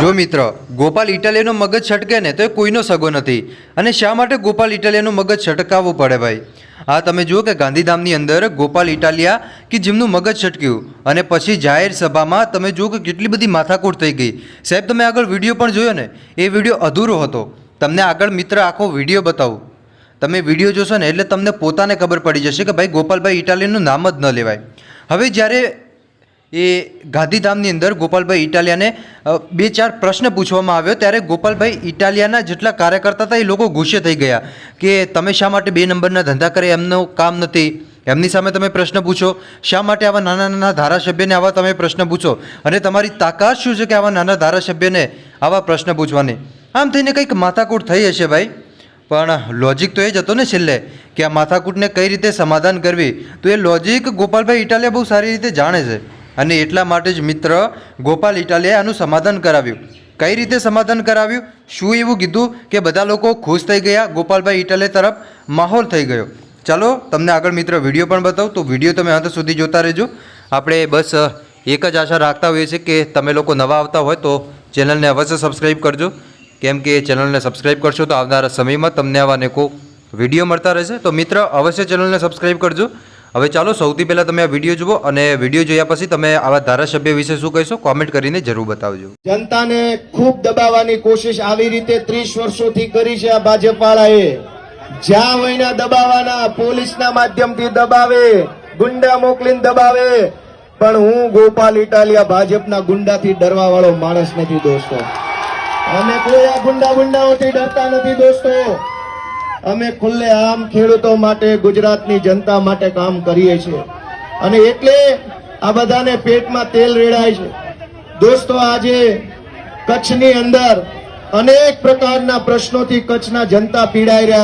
જો મિત્ર, ગોપાલ ઇટાલિયાનો મગજ છટકે ને તો એ કોઈનો સગો નથી. અને શા માટે ગોપાલ ઇટાલિયાનું મગજ છટકાવવું પડે ભાઈ? આ તમે જુઓ કે ગાંધીધામની અંદર ગોપાલ ઇટાલિયા કે જેમનું મગજ છટક્યું અને પછી જાહેર સભામાં તમે જુઓ કે કેટલી બધી માથાકૂટ થઈ ગઈ. સાહેબ, તમે આગળ વિડીયો પણ જોયો ને, એ વિડીયો અધૂરો હતો. તમને આગળ મિત્ર આખો વિડીયો બતાવું. તમે વિડીયો જોશો ને એટલે તમને પોતાને ખબર પડી જશે કે ભાઈ ગોપાલભાઈ ઇટાલિયાનું નામ જ ન લેવાય. હવે જ્યારે એ ગાંધીધામની અંદર ગોપાલભાઈ ઇટાલિયાને 2-4 પ્રશ્ન પૂછવામાં આવ્યો ત્યારે ગોપાલભાઈ ઇટાલિયાના જેટલા કાર્યકર્તા હતા એ લોકો ગુસ્સે થઈ ગયા કે તમે શા માટે 2 નંબરના ધંધા કરે, એમનું કામ નથી, એમની સામે તમે પ્રશ્ન પૂછો, શા માટે આવા નાના નાના ધારાસભ્યને આવા તમે પ્રશ્ન પૂછો અને તમારી તાકાત શું છે કે આવા નાના ધારાસભ્યને આવા પ્રશ્ન પૂછવાની? આમ થઈને કંઈક માથાકૂટ થઈ હશે ભાઈ, પણ લોજિક તો એ જ હતો ને છેલ્લે કે આ માથાકૂટને કઈ રીતે સમાધાન કરવી. તો એ લોજિક ગોપાલભાઈ ઇટાલિયા બહુ સારી રીતે જાણે છે અને એટલા માટે જ મિત્ર ગોપાલ ઇટાલિયાએ આનું સમાધાન કરાવ્યું. કઈ રીતે સમાધાન કરાવ્યું, શું એવું કીધું કે બધા લોકો ખુશ થઈ ગયા, ગોપાલભાઈ ઇટાલિયા તરફ માહોલ થઈ ગયો? ચાલો તમને આગળ મિત્ર વિડીયો પણ બતાવું, તો વિડીયો તમે અંત સુધી જોતા રહેજો. આપણે બસ એક જ આશા રાખતા હોઈએ છીએ કે તમે લોકો નવા આવતા હોય તો ચેનલને અવશ્ય સબસ્ક્રાઈબ કરજો, કેમ કે ચેનલને સબસ્ક્રાઈબ કરશો તો આવનારા સમયમાં તમને આવા અનેકો વિડીયો મળતા રહેશે. તો મિત્ર અવશ્ય ચેનલને સબસ્ક્રાઈબ કરજો. હવે ચાલો સૌથી પહેલાં તમે આ વિડીયો જુઓ અને વિડીયો જોયા પછી તમે આવા ધારાસભ્ય વિશે શું કહેશો કોમેન્ટ કરીને જરૂર બતાવજો. જનતાને ખૂબ દબાવવાની કોશિશ આવી રીતે 30 વર્ષોથી કરી છે આ ભાજપવાળાએ. જ્યાં હોયના દબાવવાના, પોલીસના માધ્યમથી દબાવે, ગુંડા મોકલીને દબાવે. પણ હું ગોપાલ ઇટાલિયા ભાજપના ગુંડાથી ડરવા વાળો માણસ નથી દોસ્તો. અમે કોઈ આ ગુંડાઓથી ડરતા નથી દોસ્તો. અમે ખુલ્લે આમ ખેડૂતો માટે, ગુજરાતની જનતા માટે કામ કરીએ છીએ અને એટલે આ બધાને પેટમાં તેલ રેડાય છે દોસ્તો. આજે કચ્છની અંદર અનેક પ્રકારના પ્રશ્નોથી કચ્છના જનતા પીડાઈ રહ્યા